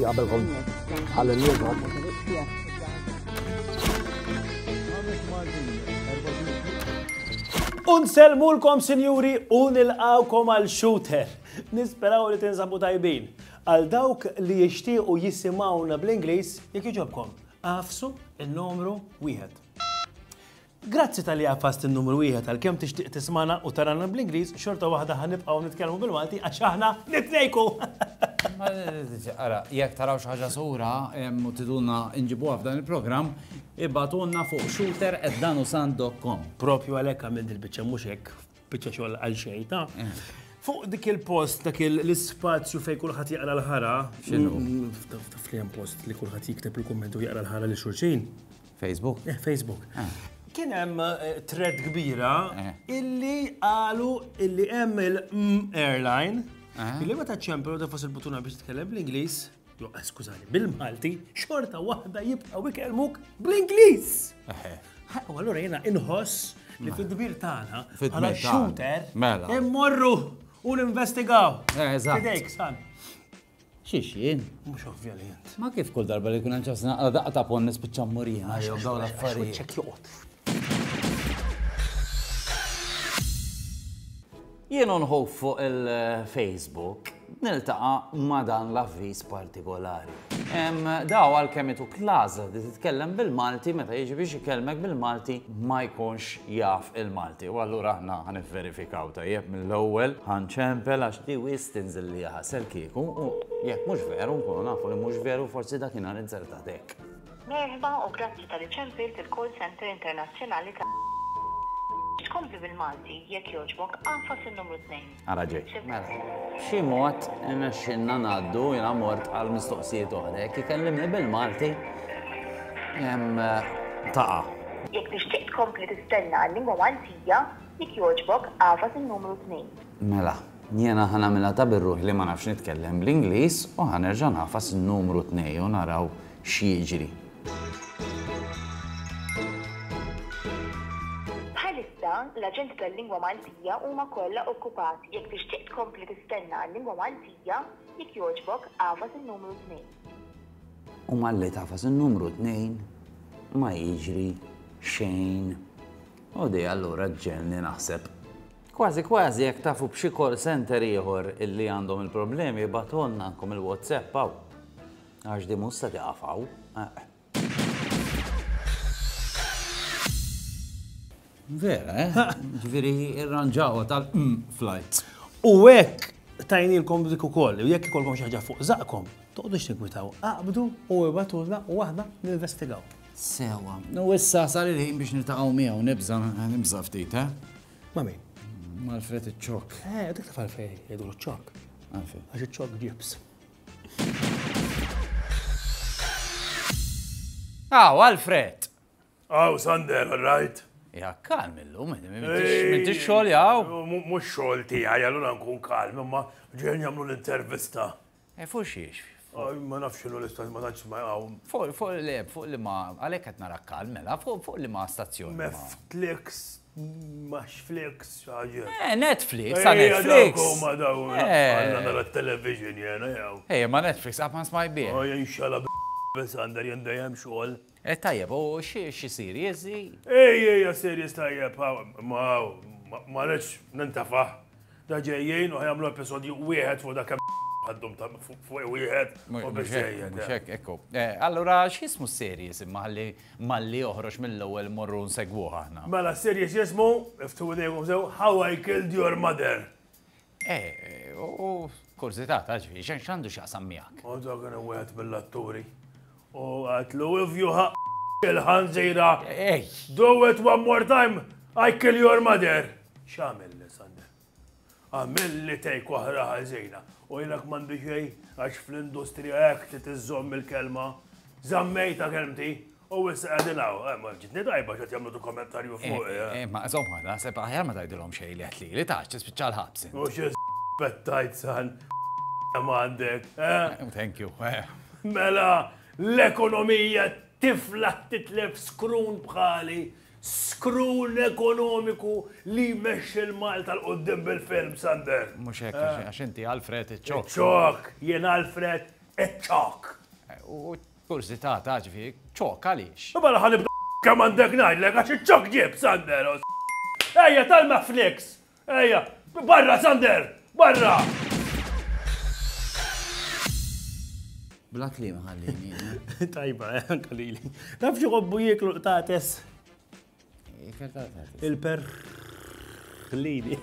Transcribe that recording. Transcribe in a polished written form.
قبلهم على اليوم Unselmulkom, sinjuri, unilqawkom għal shooter. Nisperaw li tinżabu tajbin. Għal dawk li jixtiequ jisimawna bl-Ingliż, jekk iġobkom, għafsu il-numru 1. Grazzi tal-li għafast il-numru 1 tal-kem tixtieq tismana u tarana bl-Ingliż, xorta waħda ħanibqgħu nitkellmu bil-Malti għax aħna nitnejku. Ara, jekk taraw xi ħaġa sura u tidulna nġibuha f'dan il-programm, ibbatunna fuq shooter@danusan.com. Propju għalhekk għamilt il-biċċa mhux hekk biċċa xogħol għal xejn ta'. Fuq dik il-post, dak l-ispazju fejn kulħadd jaqra l-ħara. X'inhu? F'lihem post li kulħadd jikteb il-kumment u jaqra l-ħara li xulxin. Facebook? Facebook. Kien hemm thread kbira illi qalu illi hemm il-airline illi meta ċemplu ta' fos il-butuna biex titkellem bl-Ingliż, skużani, bil-Malti, xorta waħda jibqgħu ikellmuk bl-Ingliż. U allura jiena inħoss li fid-dbir tagħna bħala shooter immorru u ninvestigaw. Fidejk, san. Xiexin? Mhux ovvjament. Ma kif kull darba li kun hemm ċasna daqqa ta' pon nispiċċa mmurina. Jew dawn l-affarijiet. Jien nħobb fuq il-Facebook niltaqa' ma' dan l-avviż partikolari. Daw għalkemm itu klaża li titkellem bil-Malti meta jiġi biex ikellmek bil-Malti ma jkunx jaf il-Malti. U allura aħna ħanivverifikaw tajjeb mill-ewwel ħanċempel għax di wis tinżil li ħasel kieku u jekk mhux veru nkunu nafu li mhux veru forsi dakinhar inżertatek. Merħba u grazzi tal-ċempilt il-Call Center Internazzjonali ta' tkompli bil-Malti jekk jogħġbok anfas il-numru 2. Ara ġej. Xi mod imexxinna ngħaddu jiena mort għal mistoqsijiet oħra. Jekk ikellimni bil-Malti taqa'. Jekk tixtieq tkompli tistenna l-lingwa Maltija jekk jogħġbok anfas il-numru 2. Mela, jiena ħanamilha ta' birruħ li ma nafx nitkellem bl-Ingliż u ħanerġa' nafas il-numru 2 u naraw xi jiġri. L-aġenti tal-lingwa Maltija huma kollha okkupati. Jekk tixtieq tkompli tistenna l-lingwa Maltija, jekk jogħġbok għafas il-numru 2. U malli tafas il-numru 2 ma jiġri xejn. U di allura ġenni naħseb. Kważi jekk tafu b'xi call center ieħor illi għandhom il-problemi batonna ankom il-WhatsApp hawn. Għax di mhux se tiqafaw. Vera, ġifieri irranġaw tal-flights. U hekk tajnilkom dik ukoll, u jekk ikolkom xi ħaġa fuq żaqkom, toqgħodux tinkwitaw, aqbdu u ibatulna u waħda ninvestigaw. Sewa. U issa sar il-ħin biex niltaqgħu miegħu nibża ftit, Ma' min? Mal-Fred iċ-ċokk. Dik taf għalfejn jgħidu l-ċokk. Għax iċ-ċokk ġibs. Alfred! Sander, all right? Ja, kalm illum, m'intix xogħol jaw? Mhux xogħol tiegħi, allura nkun kalm, imma ġejn jagħmlu l-intervista. Fuq xiex? Ma nafx x'inhu l-istat ma tantx ma hawn. Fuq li ma għalhekk qed nara kalm mela, fuq li ma stazzjoni. Netflix, max Flix, ħaġa. Netflix, Netflix. Ma daw, għandna nara t-television jena jew. Ma Netflix, ma smaj bih. Jinxala bes għandar jen dejjem xogħol. Tajjeb, u xi serjezi? Ejja, serjes tajjeb, ma rridx nintafa'. Da ġejjin u ħajamlu episodju wieħed fuq dak għaddum fuq wieħed u biżejjed. Ekku. Allura x'ismu serjes imma malli joħroġ mill-ewwel morru nsegwuha aħna. Mela serjes jismu, iftu idejkom sew, How I Killed Your Mother. U kurzità ta' ġifieri, x'għandu x'jaqsam miegħek? U dak kien wieħed mill-atturi. U għatlu, if you il-ħanżira, do it one more time, I kill your mother. X'għamil li, Sander? Għamil li tejk waħra ħażina. U jinak mandi xej, għax fl-industrija hekk titiżżomm il-kelma, żammejta kelmti, u issa qegħdin hawn. Ġitni tajba x'qed jagħmlu dokumentarju fuq. Ma żomma, naħseb aħjar ma tgħidilhom xejn li qed li tax tispiċċa l-ħabs. U xi bettajt san għandek. Thank you. Mela, l-ekonomija tifla titlef skrun bħali, skrun ekonomiku li jmexxi l-Malta l-qoddim bil-film, Sander. Mux hekk, għax inti Alfred iċ-ċok. ċok, jien Alfred iċ-ċok. U kurzità ta' ġifi, ċok għaliex. U bħala ħanibda kemm għandek ngħidlek għax iċ-ċok ġib, Sander. Ejja, talma flex. Ejja, barra, Sander, barra. Bla klima ħallini. Tajba, kalili. Naf xi għobbu jiklu l-qtates. Il-per. Lili.